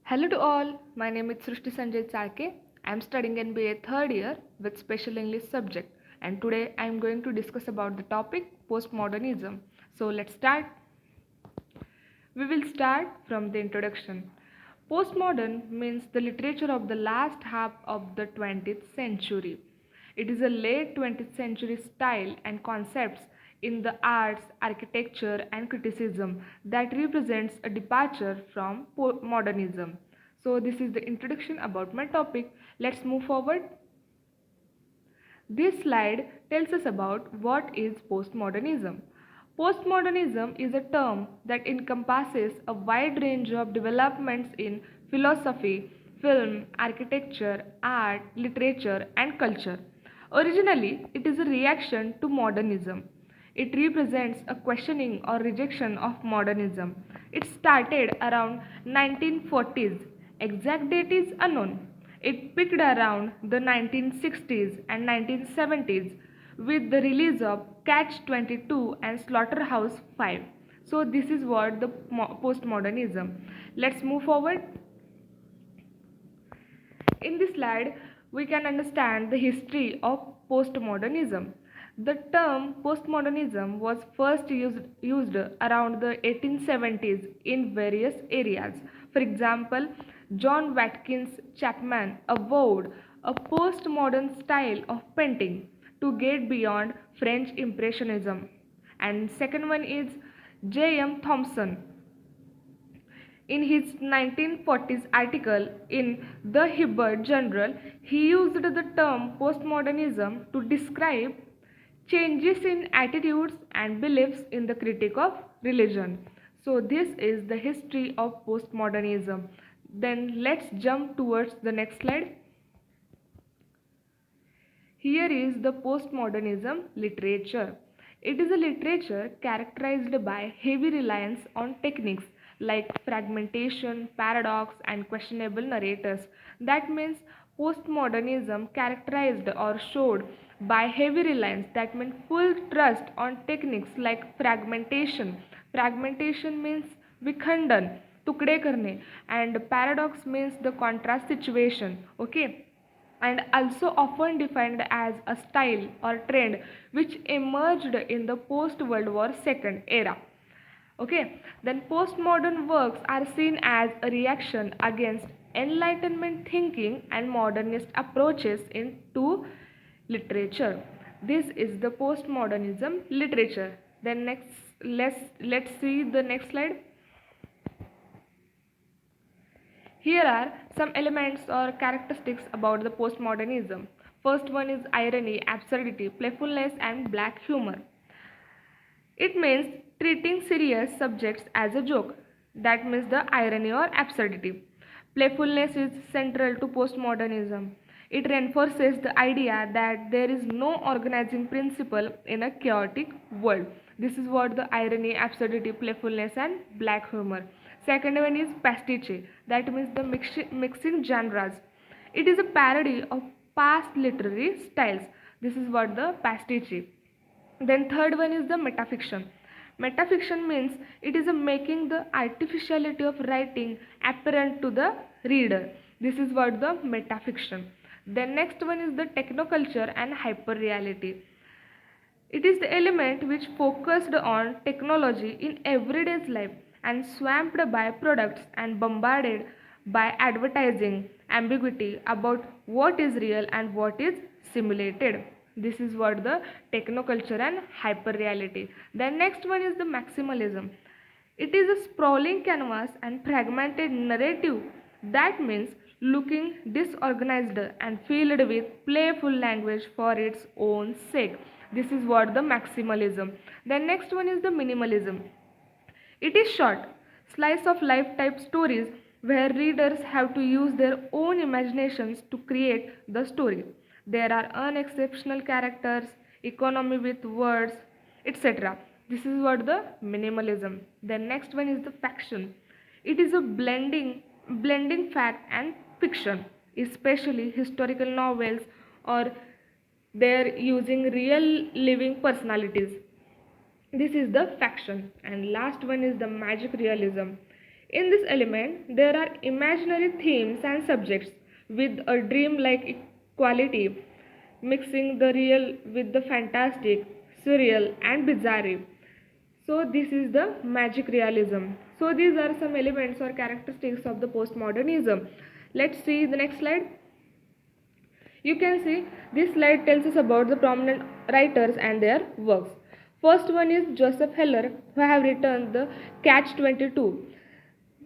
Hello to all, my name is Srishti Sanjay Chalke. I am studying MBA third year with special English subject, and today I am going to discuss about the topic postmodernism. So let's start. We will start from the introduction. Postmodern means the literature of the last half of the 20th century. It is a late 20th century style and concepts in the arts, architecture, and criticism that represents a departure from modernism. So, this is the introduction about my topic. Let's move forward. This slide tells us about what is postmodernism. Postmodernism is a term that encompasses a wide range of developments in philosophy, film, architecture, art, literature, and culture. Originally, it is a reaction to modernism. It represents a questioning or rejection of modernism. It started around 1940s. Exact date is unknown. It peaked around the 1960s and 1970s with the release of Catch 22 and Slaughterhouse 5. So this is what the postmodernism. Let's move forward. In this slide, we can understand the history of postmodernism. The term postmodernism was first used around the 1870s in various areas. For example, John Watkins Chapman avowed a postmodern style of painting to get beyond French Impressionism. And second one is J.M. Thompson in his 1940s article in the Hibbert Journal, he used the term postmodernism to describe changes in attitudes and beliefs in the critique of religion. So, this is the history of postmodernism. Then, let's jump towards the next slide. Here is the postmodernism literature. It is a literature characterized by heavy reliance on techniques like fragmentation, paradox, and questionable narrators. That means postmodernism characterized or showed by heavy reliance, that means full trust on techniques like fragmentation. Fragmentation means vikhandan, tukde karne, and paradox means the contrast situation. Okay, and also often defined as a style or trend which emerged in the post World War II era. Okay, then postmodern works are seen as a reaction against Enlightenment thinking and modernist approaches into literature. This is the postmodernism literature. Then next, let's see the next slide. Here are some elements or characteristics about the postmodernism. First one is irony, absurdity, playfulness, and black humor. It means treating serious subjects as a joke. That means the irony or absurdity. Playfulness is central to postmodernism. It reinforces the idea that there is no organizing principle in a chaotic world. This is what the irony, absurdity, playfulness, and black humor. Second one is pastiche. That means the mixing genres. It is a parody of past literary styles. This is what the pastiche. Then third one is the metafiction. Metafiction means it is a making the artificiality of writing apparent to the reader. This is what the metafiction. Then next one is the technoculture and hyperreality. It is the element which focused on technology in everyday's life and swamped by products and bombarded by advertising ambiguity about what is real and what is simulated. This is what the technoculture and hyperreality. Then next one is the maximalism. It is a sprawling canvas and fragmented narrative. That means looking disorganized and filled with playful language for its own sake. This is what the maximalism. Then next one is the minimalism. It is short, slice of life type stories where readers have to use their own imaginations to create the story. There are unexceptional characters, economy with words, etc. This is what the minimalism. Then next one is the faction. It is a blending fact and fiction, especially historical novels or they're using real living personalities. This is the faction. And last one is the magic realism. In this element, there are imaginary themes and subjects with a dream-like quality, mixing the real with the fantastic, surreal, and bizarre. So this is the magic realism. So these are some elements or characteristics of the postmodernism. Let's see the next slide. You can see this slide tells us about the prominent writers and their works. First one is Joseph Heller, who have written the Catch 22.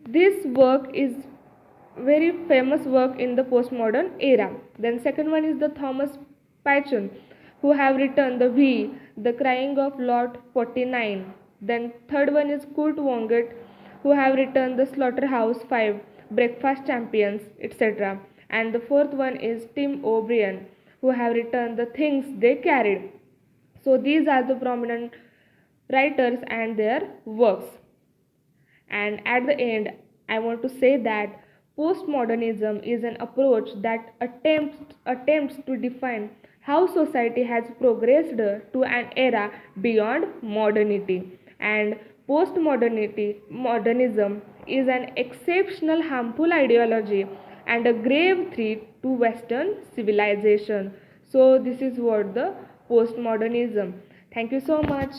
This work is very famous work in the postmodern era. Then second one is the Thomas Pynchon, who have written the V, the Crying of Lot 49. Then third one is Kurt Vonnegut, who have written the Slaughterhouse 5, Breakfast Champions, etc. And the fourth one is Tim O'Brien, who have written the Things They Carried. So these are the prominent writers and their works. And at the end, I want to say that postmodernism is an approach that attempts to define how society has progressed to an era beyond modernity. And modernism is an exceptional harmful ideology and a grave threat to Western civilization. So this is what the postmodernism. Thank you so much.